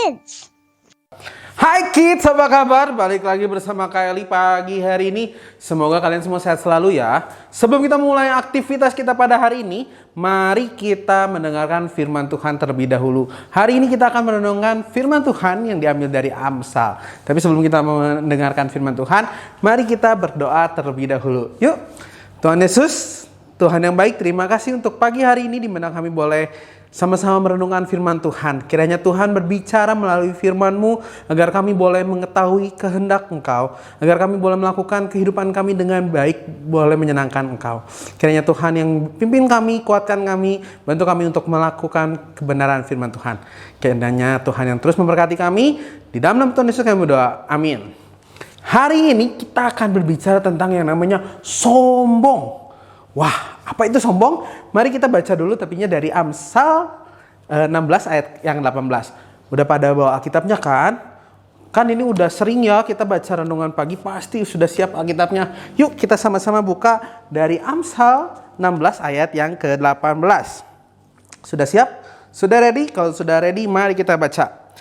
Kids. Hai kids, apa kabar? Balik lagi bersama Kylie pagi hari ini. Semoga kalian semua sehat selalu ya. Sebelum kita mulai aktivitas kita pada hari ini, mari kita mendengarkan firman Tuhan terlebih dahulu. Hari ini kita akan merenungkan firman Tuhan yang diambil dari Amsal. Tapi sebelum kita mendengarkan firman Tuhan, mari kita berdoa terlebih dahulu. Yuk, Tuhan Yesus, Tuhan yang baik, terima kasih untuk pagi hari ini di mana kami boleh sama-sama merenungkan firman Tuhan. Kiranya Tuhan berbicara melalui firman-Mu agar kami boleh mengetahui kehendak Engkau, agar kami boleh melakukan kehidupan kami dengan baik, boleh menyenangkan Engkau. Kiranya Tuhan yang pimpin kami, kuatkan kami, bantu kami untuk melakukan kebenaran firman Tuhan. Kiranya Tuhan yang terus memberkati kami. Di dalam nama Tuhan Yesus kami berdoa. Amin. Hari ini kita akan berbicara tentang yang namanya sombong. Wah, apa itu sombong? Mari kita baca dulu tapinya dari Amsal 16 ayat yang 18. Udah pada bawa Alkitabnya kan? Kan ini udah sering ya kita baca renungan pagi, pasti sudah siap Alkitabnya. Yuk kita sama-sama buka dari Amsal 16 ayat yang ke-18. Sudah siap? Sudah ready? Kalau sudah ready, mari kita baca.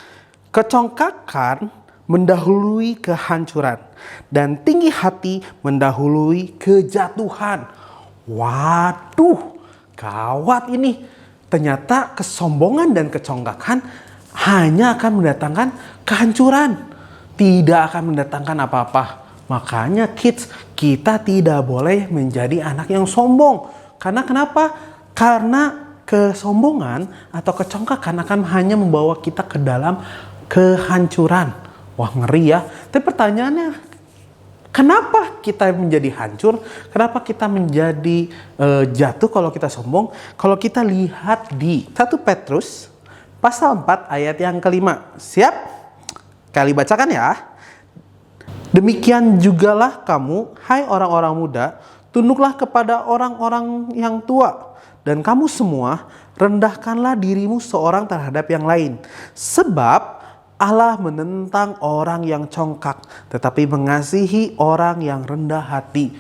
Kecongkakan mendahului kehancuran, dan tinggi hati mendahului kejatuhan. Waduh, gawat ini. Ternyata kesombongan dan kecongkakan hanya akan mendatangkan kehancuran, tidak akan mendatangkan apa-apa. Makanya kids, kita tidak boleh menjadi anak yang sombong. Karena kenapa? Karena kesombongan atau kecongkakan akan hanya membawa kita ke dalam kehancuran. Wah, ngeri ya. Tapi pertanyaannya, kenapa kita menjadi hancur? Kenapa kita menjadi jatuh kalau kita sombong? Kalau kita lihat di 1 Petrus pasal 4 ayat yang kelima. Siap? Kali bacakan ya. Demikian jugalah kamu, hai orang-orang muda, tunduklah kepada orang-orang yang tua. Dan kamu semua, rendahkanlah dirimu seorang terhadap yang lain. Sebab Allah menentang orang yang congkak, tetapi mengasihi orang yang rendah hati.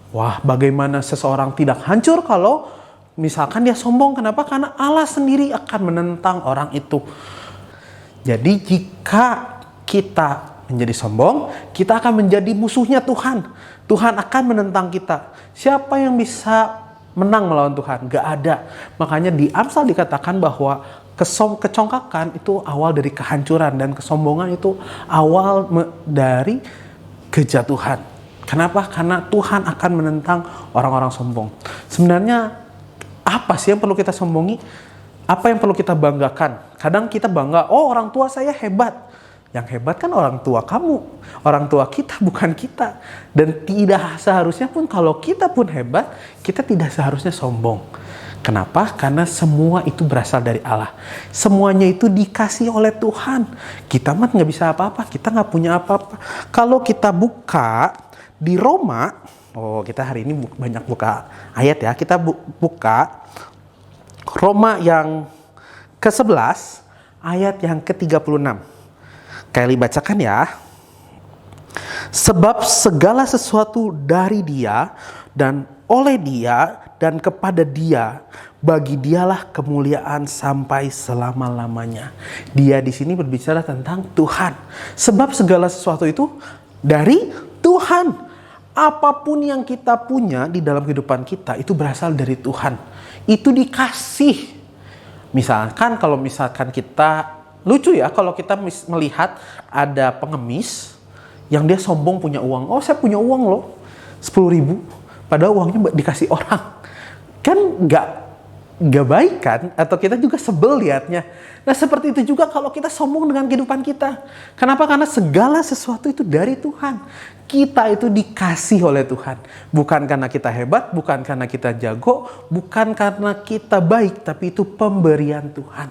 Wah, bagaimana seseorang tidak hancur kalau misalkan dia sombong? Kenapa? Karena Allah sendiri akan menentang orang itu. Jadi jika kita menjadi sombong, kita akan menjadi musuhnya Tuhan. Tuhan akan menentang kita. Siapa yang bisa menang melawan Tuhan? Gak ada. Makanya di Amsal dikatakan bahwa kecongkakan itu awal dari kehancuran, dan kesombongan itu awal dari kejatuhan. Kenapa? Karena Tuhan akan menentang orang-orang sombong. Sebenarnya apa sih yang perlu kita sombongi? Apa yang perlu kita banggakan? Kadang kita bangga, oh orang tua saya hebat. Yang hebat kan orang tua kamu, orang tua kita, bukan kita. Dan tidak seharusnya pun kalau kita pun hebat, kita tidak seharusnya sombong. Kenapa? Karena semua itu berasal dari Allah. Semuanya itu dikasih oleh Tuhan. Kita mah nggak bisa apa-apa. Kita nggak punya apa-apa. Kalau kita buka di Roma, kita hari ini banyak buka ayat ya. Kita buka Roma yang ke-11 ayat yang ke-36. Kali bacakan ya. Sebab segala sesuatu dari Dia dan oleh Dia dan kepada Dia, bagi Dialah kemuliaan sampai selama-lamanya. Dia di sini berbicara tentang Tuhan. Sebab segala sesuatu itu dari Tuhan. Apapun yang kita punya di dalam kehidupan kita itu berasal dari Tuhan. Itu dikasih. Misalkan kalau kita lucu ya, kalau kita melihat ada pengemis yang dia sombong punya uang. Oh, saya punya uang loh, 10.000. Padahal uangnya dikasih orang. Kan nggak baik kan? Atau kita juga sebel lihatnya. Nah seperti itu juga kalau kita sombong dengan kehidupan kita. Kenapa? Karena segala sesuatu itu dari Tuhan. Kita itu dikasih oleh Tuhan. Bukan karena kita hebat, bukan karena kita jago, bukan karena kita baik, tapi itu pemberian Tuhan.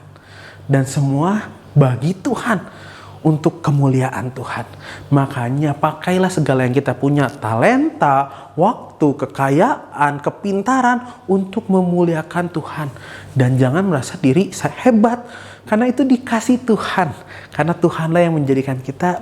Dan semua bagi Tuhan. Untuk kemuliaan Tuhan. Makanya pakailah segala yang kita punya, talenta, waktu, kekayaan, kepintaran untuk memuliakan Tuhan. Dan jangan merasa diri saya hebat, karena itu dikasih Tuhan. Karena Tuhanlah yang menjadikan kita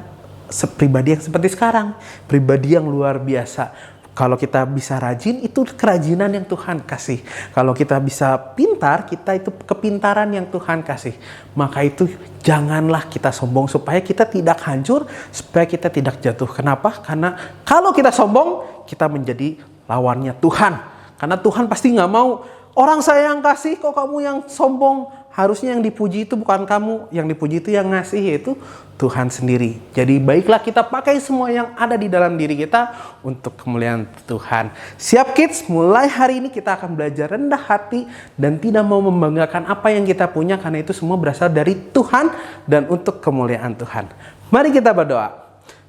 pribadi yang seperti sekarang, pribadi yang luar biasa. Kalau kita bisa rajin, itu kerajinan yang Tuhan kasih. Kalau kita bisa pintar, kita itu kepintaran yang Tuhan kasih. Maka itu janganlah kita sombong supaya kita tidak hancur, supaya kita tidak jatuh. Kenapa? Karena kalau kita sombong, kita menjadi lawannya Tuhan. Karena Tuhan pasti nggak mau, orang saya yang kasih kok kamu yang sombong. Harusnya yang dipuji itu bukan kamu, yang dipuji itu yang ngasih, yaitu Tuhan sendiri. Jadi baiklah kita pakai semua yang ada di dalam diri kita untuk kemuliaan Tuhan. Siap kids, mulai hari ini kita akan belajar rendah hati dan tidak mau membanggakan apa yang kita punya, karena itu semua berasal dari Tuhan dan untuk kemuliaan Tuhan. Mari kita berdoa.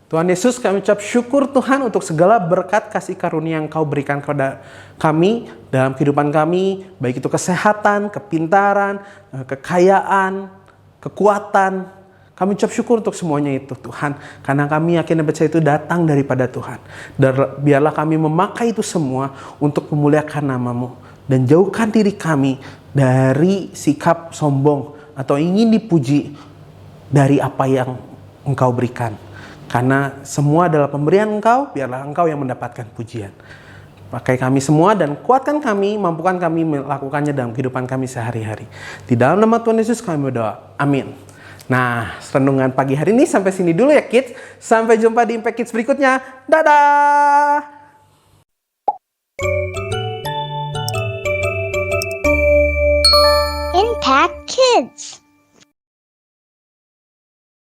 Tuhan Yesus, kami ucap syukur Tuhan untuk segala berkat kasih karunia yang Kau berikan kepada kami dalam kehidupan kami, baik itu kesehatan, kepintaran, kekayaan, kekuatan. Kami ucap syukur untuk semuanya itu Tuhan, karena kami yakin dan percaya itu datang daripada Tuhan. Dan biarlah kami memakai itu semua untuk memuliakan nama-Mu, dan jauhkan diri kami dari sikap sombong atau ingin dipuji dari apa yang Engkau berikan. Karena semua adalah pemberian Engkau, biarlah Engkau yang mendapatkan pujian. Pakai kami semua dan kuatkan kami, mampukan kami melakukannya dalam kehidupan kami sehari-hari. Di dalam nama Tuhan Yesus kami berdoa. Amin. Nah, renungan pagi hari ini sampai sini dulu ya kids. Sampai jumpa di Impact Kids berikutnya. Dadah! Impact Kids.